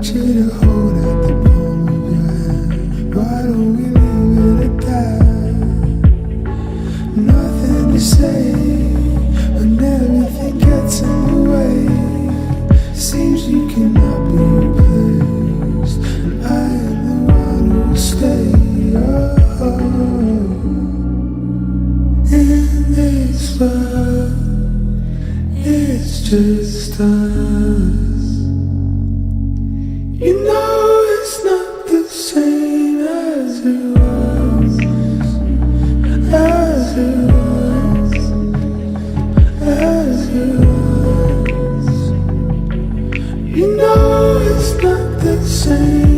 want you to hold out the palm of your hand. Why don't we leave it at that? Nothing to say when everything gets in the way. Seems you cannot be replaced, and I am the one who will stay. Oh, in this love, it's just us. You know it's not the same as it was, as it was, as it was. You know it's not the same.